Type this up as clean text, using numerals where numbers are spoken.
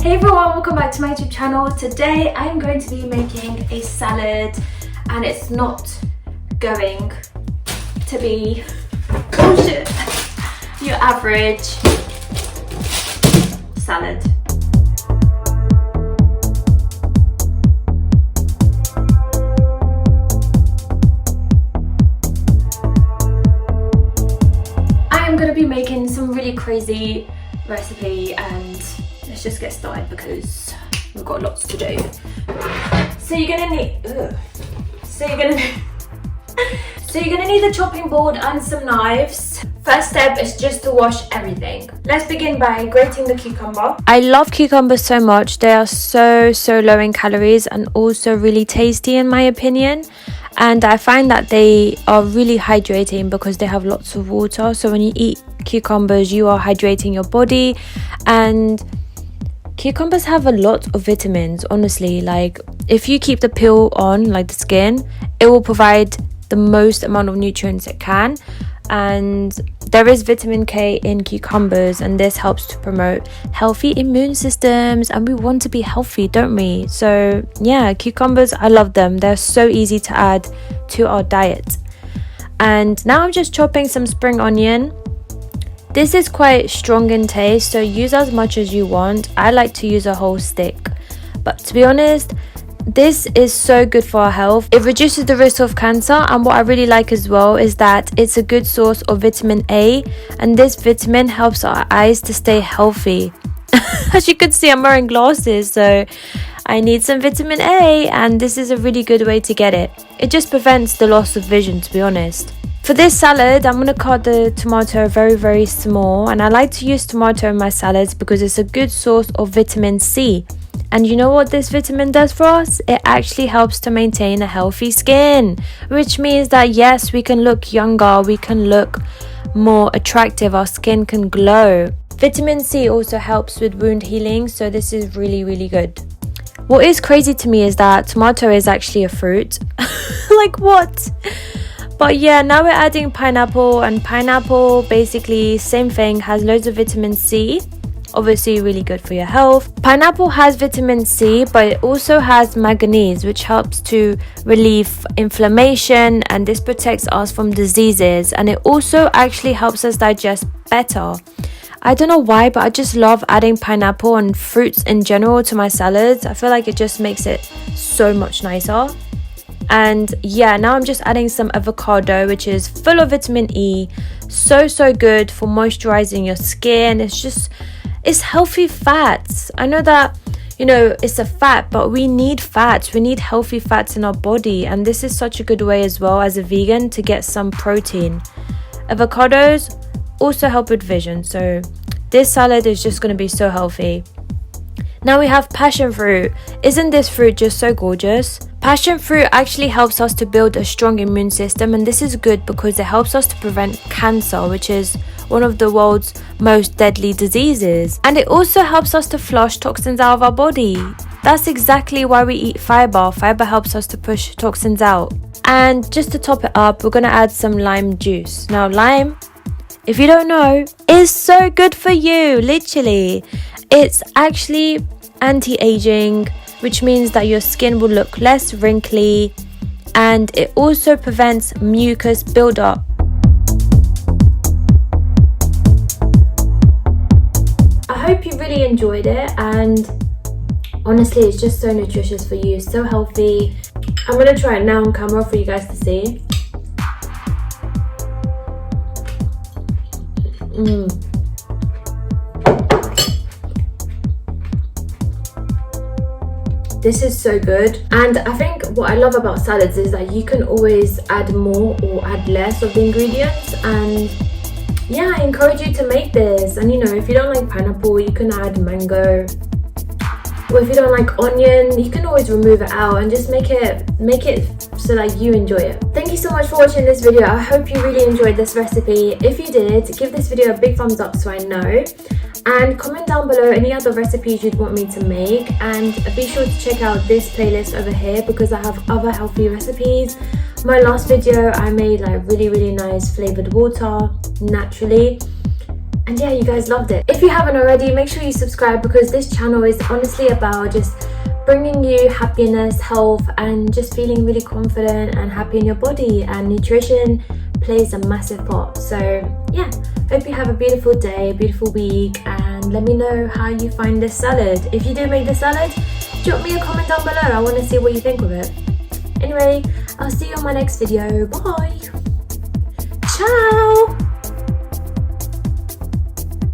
Hey everyone, welcome back to my YouTube channel. Today I'm going to be making a salad and it's not going to be your average salad. I am going to be making some really crazy recipe and let's just get started because we've got lots to do. So you're gonna need a chopping board and some knives. First step is just to wash everything. Let's begin by grating the cucumber. I love cucumbers so much. They are so low in calories and also really tasty in my opinion. And I find that they are really hydrating because they have lots of water. So when you eat cucumbers, you are hydrating your body. And cucumbers have a lot of vitamins, honestly. Like if you keep the peel on, like the skin, it will provide the most amount of nutrients it can. And there is vitamin K in cucumbers, and this helps to promote healthy immune systems, and we want to be healthy, don't we? So yeah, cucumbers, I love them. They're so easy to add to our diet. And now I'm just chopping some spring onion. This is quite strong in taste, so use as much as you want. I like to use a whole stick, but to be honest, this is so good for our health. It reduces the risk of cancer, and what I really like as well is that it's a good source of vitamin A, and this vitamin helps our eyes to stay healthy. As you can see, I'm wearing glasses, so I need some vitamin A, and this is a really good way to get it. It just prevents the loss of vision, to be honest. For this salad, I'm going to cut the tomato very small, and I like to use tomato in my salads because it's a good source of vitamin C. And you know what this vitamin does for us? It actually helps to maintain a healthy skin, which means that yes, we can look younger, we can look more attractive, our skin can glow. Vitamin C also helps with wound healing, so this is really good. What is crazy to me is that tomato is actually a fruit. Like what? But yeah, now we're adding pineapple, and pineapple basically same thing, has loads of vitamin C. Obviously really good for your health. Pineapple has vitamin C, but it also has manganese, which helps to relieve inflammation, and this protects us from diseases, and it also actually helps us digest better. I don't know why, but I just love adding pineapple and fruits in general to my salads. I feel like it just makes it so much nicer. And yeah, now I'm just adding some avocado, which is full of vitamin E. So good for moisturizing your skin. It's healthy fats. I know that, it's a fat, but we need fats. We need healthy fats in our body. And this is such a good way as well as a vegan to get some protein. Avocados also help with vision. So this salad is just going to be so healthy. Now we have passion fruit. Isn't this fruit just so gorgeous? Passion fruit actually helps us to build a strong immune system, and this is good because it helps us to prevent cancer, which is one of the world's most deadly diseases. And it also helps us to flush toxins out of our body. That's exactly why we eat fiber. Fiber helps us to push toxins out. And just to top it up, we're going to add some lime juice. Now lime, if you don't know, is so good for you, literally. It's actually anti-aging, which means that your skin will look less wrinkly, and it also prevents mucus buildup. I hope you really enjoyed it, and honestly it's just so nutritious for you, so healthy. I'm going to try it now on camera for you guys to see. This is so good. And I think what I love about salads is that you can always add more or add less of the ingredients. And yeah, I encourage you to make this. And if you don't like pineapple, you can add mango. Or if you don't like onion, you can always remove it out and just make it so that you enjoy it. Thank you so much for watching this video. I hope you really enjoyed this recipe. If you did, give this video a big thumbs up so I know. And comment down below any other recipes you'd want me to make, and be sure to check out this playlist over here because I have other healthy recipes. My last video I made like really nice flavored water naturally, And yeah, you guys loved it. If you haven't already, make sure you subscribe, because this channel is honestly about just bringing you happiness, health, and just feeling really confident and happy in your body, and nutrition plays a massive part. So yeah, hope you have a beautiful day, a beautiful week, and let me know how you find this salad. If you do make the salad, drop me a comment down below. I want to see what you think of it. Anyway, I'll see you on my next video. Bye. Ciao.